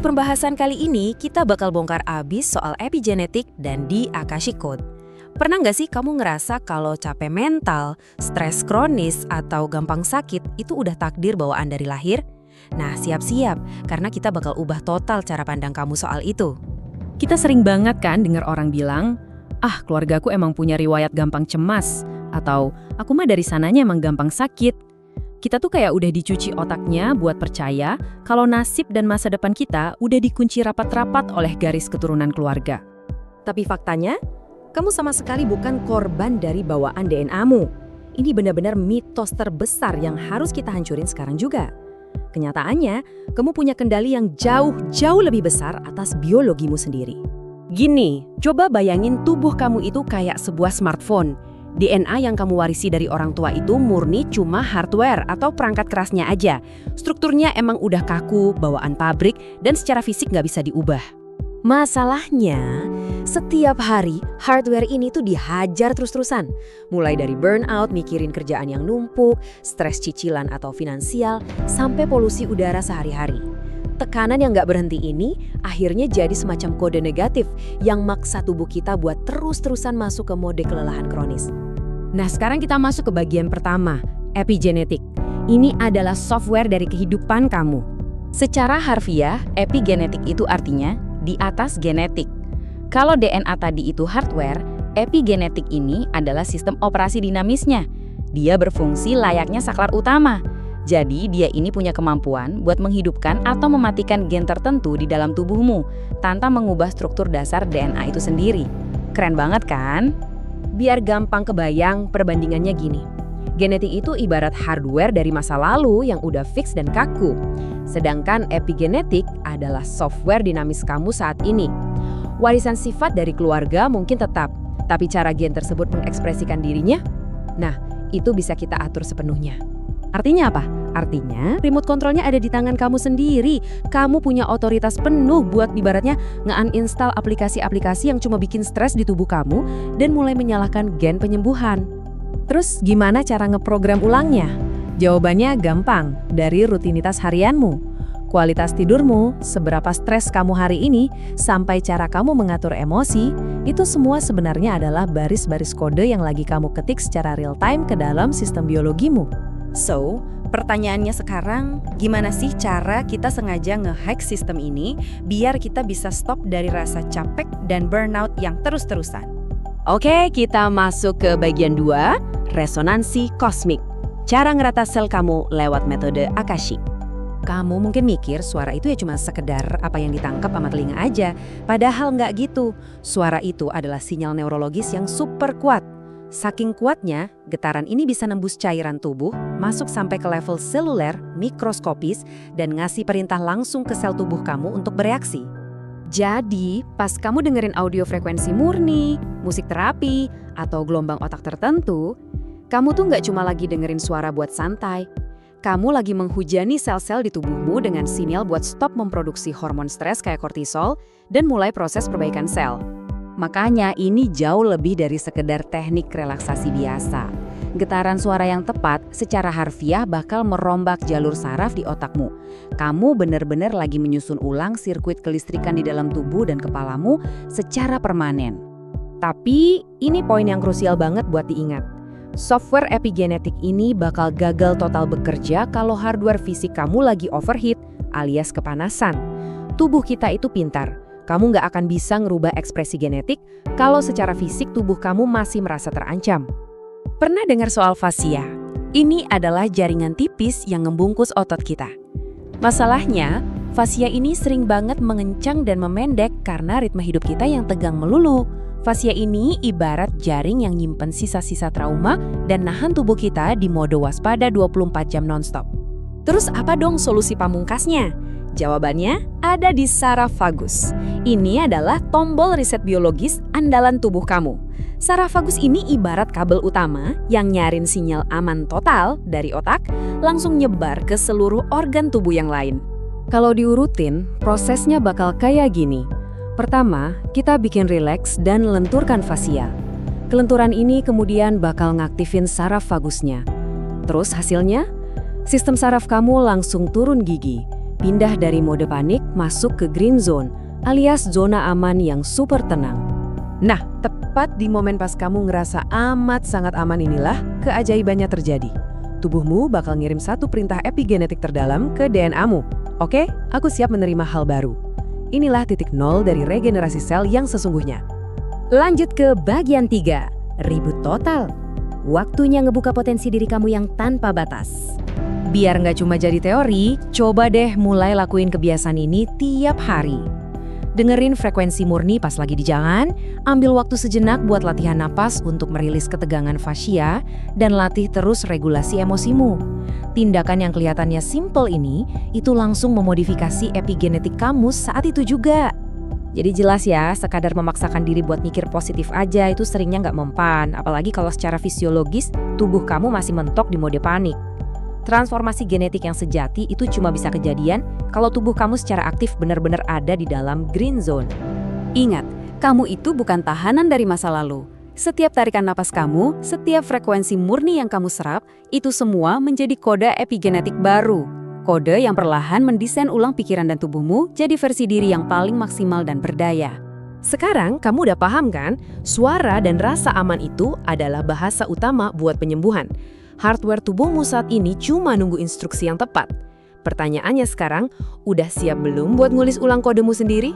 pembahasan kali ini, kita bakal bongkar abis soal epigenetik dan di Akashic Code. Pernah nggak sih kamu ngerasa kalau capek mental, stres kronis, atau gampang sakit itu udah takdir bawaan dari lahir? Nah, siap-siap, karena kita bakal ubah total cara pandang kamu soal itu. Kita sering banget kan dengar orang bilang, keluargaku emang punya riwayat gampang cemas, atau aku mah dari sananya emang gampang sakit. Kita tuh kayak udah dicuci otaknya buat percaya kalau nasib dan masa depan kita udah dikunci rapat-rapat oleh garis keturunan keluarga. Tapi faktanya, kamu sama sekali bukan korban dari bawaan DNA-mu. Ini benar-benar mitos terbesar yang harus kita hancurin sekarang juga. Kenyataannya, kamu punya kendali yang jauh lebih besar atas biologimu sendiri. Gini, coba bayangin tubuh kamu itu kayak sebuah smartphone. DNA yang kamu warisi dari orang tua itu murni cuma hardware atau perangkat kerasnya aja. Strukturnya emang udah kaku, bawaan pabrik, dan secara fisik nggak bisa diubah. Masalahnya, setiap hari hardware ini tuh dihajar terus-terusan. Mulai dari burnout, mikirin kerjaan yang numpuk, stres cicilan atau finansial, sampai polusi udara sehari-hari. Tekanan yang nggak berhenti ini akhirnya jadi semacam kode negatif yang maksa tubuh kita buat terus-terusan masuk ke mode kelelahan kronis. Nah, sekarang kita masuk ke bagian pertama, epigenetik. Ini adalah software dari kehidupan kamu. Secara harfiah, epigenetik itu artinya di atas genetik. Kalau DNA tadi itu hardware, epigenetik ini adalah sistem operasi dinamisnya. Dia berfungsi layaknya saklar utama. Jadi dia ini punya kemampuan buat menghidupkan atau mematikan gen tertentu di dalam tubuhmu tanpa mengubah struktur dasar DNA itu sendiri. Keren banget kan? Biar gampang kebayang, perbandingannya gini. Genetik itu ibarat hardware dari masa lalu yang udah fix dan kaku. Sedangkan epigenetik adalah software dinamis kamu saat ini. Warisan sifat dari keluarga mungkin tetap, tapi cara gen tersebut mengekspresikan dirinya, nah itu bisa kita atur sepenuhnya. Artinya apa? Artinya remote kontrolnya ada di tangan kamu sendiri. Kamu punya otoritas penuh buat ibaratnya nge-uninstall aplikasi-aplikasi yang cuma bikin stres di tubuh kamu dan mulai menyalakan gen penyembuhan. Terus gimana cara ngeprogram ulangnya? Jawabannya gampang, dari rutinitas harianmu. Kualitas tidurmu, seberapa stres kamu hari ini, sampai cara kamu mengatur emosi, itu semua sebenarnya adalah baris-baris kode yang lagi kamu ketik secara real time ke dalam sistem biologimu. So, pertanyaannya sekarang, gimana sih cara kita sengaja nge-hack sistem ini biar kita bisa stop dari rasa capek dan burnout yang terus-terusan? Oke, kita masuk ke bagian 2, resonansi kosmik. Cara ngerata sel kamu lewat metode Akashic. Kamu mungkin mikir suara itu ya cuma sekedar apa yang ditangkap sama telinga aja. Padahal nggak gitu. Suara itu adalah sinyal neurologis yang super kuat. Saking kuatnya, getaran ini bisa nembus cairan tubuh, masuk sampai ke level seluler, mikroskopis, dan ngasih perintah langsung ke sel tubuh kamu untuk bereaksi. Jadi, pas kamu dengerin audio frekuensi murni, musik terapi, atau gelombang otak tertentu, kamu tuh nggak cuma lagi dengerin suara buat santai. Kamu lagi menghujani sel-sel di tubuhmu dengan sinyal buat stop memproduksi hormon stres kayak kortisol dan mulai proses perbaikan sel. Makanya ini jauh lebih dari sekedar teknik relaksasi biasa. Getaran suara yang tepat secara harfiah bakal merombak jalur saraf di otakmu. Kamu benar-benar lagi menyusun ulang sirkuit kelistrikan di dalam tubuh dan kepalamu secara permanen. Tapi ini poin yang krusial banget buat diingat. Software epigenetik ini bakal gagal total bekerja kalau hardware fisik kamu lagi overheat alias kepanasan. Tubuh kita itu pintar. Kamu nggak akan bisa ngerubah ekspresi genetik kalau secara fisik tubuh kamu masih merasa terancam. Pernah dengar soal fascia? Ini adalah jaringan tipis yang membungkus otot kita. Masalahnya, fascia ini sering banget mengencang dan memendek karena ritme hidup kita yang tegang melulu. Fascia ini ibarat jaring yang nyimpen sisa-sisa trauma dan nahan tubuh kita di mode waspada 24 jam nonstop. Terus apa dong solusi pamungkasnya? Jawabannya ada di saraf vagus. Ini adalah tombol riset biologis andalan tubuh kamu. Saraf vagus ini ibarat kabel utama yang nyarin sinyal aman total dari otak langsung nyebar ke seluruh organ tubuh yang lain. Kalau diurutin, prosesnya bakal kayak gini. Pertama, kita bikin rileks dan lenturkan fascia. Kelenturan ini kemudian bakal ngaktifin saraf vagusnya. Terus hasilnya? Sistem saraf kamu langsung turun gigi. pindah dari mode panik masuk ke green zone, alias zona aman yang super tenang. Nah, tepat di momen pas kamu ngerasa amat sangat aman inilah keajaibannya terjadi. Tubuhmu bakal ngirim satu perintah epigenetik terdalam ke DNA-mu. Oke, aku siap menerima hal baru. Inilah titik nol dari regenerasi sel yang sesungguhnya. Lanjut ke bagian 3, ribut total. Waktunya ngebuka potensi diri kamu yang tanpa batas. Biar nggak cuma jadi teori, coba deh mulai lakuin kebiasaan ini tiap hari. Dengerin frekuensi murni pas lagi di jalan, ambil waktu sejenak buat latihan napas untuk merilis ketegangan fascia, dan latih terus regulasi emosimu. Tindakan yang kelihatannya simple ini, itu langsung memodifikasi epigenetik kamu saat itu juga. Jadi jelas ya, sekadar memaksakan diri buat mikir positif aja itu seringnya nggak mempan, apalagi kalau secara fisiologis tubuh kamu masih mentok di mode panik. Transformasi genetik yang sejati itu cuma bisa kejadian kalau tubuh kamu secara aktif benar-benar ada di dalam green zone. Ingat, kamu itu bukan tahanan dari masa lalu. Setiap tarikan napas kamu, setiap frekuensi murni yang kamu serap, itu semua menjadi kode epigenetik baru. Kode yang perlahan mendesain ulang pikiran dan tubuhmu jadi versi diri yang paling maksimal dan berdaya. Sekarang kamu udah paham kan? Suara dan rasa aman itu adalah bahasa utama buat penyembuhan. Hardware tubuhmu saat ini cuma nunggu instruksi yang tepat. Pertanyaannya sekarang, udah siap belum buat ngulis ulang kodemu sendiri?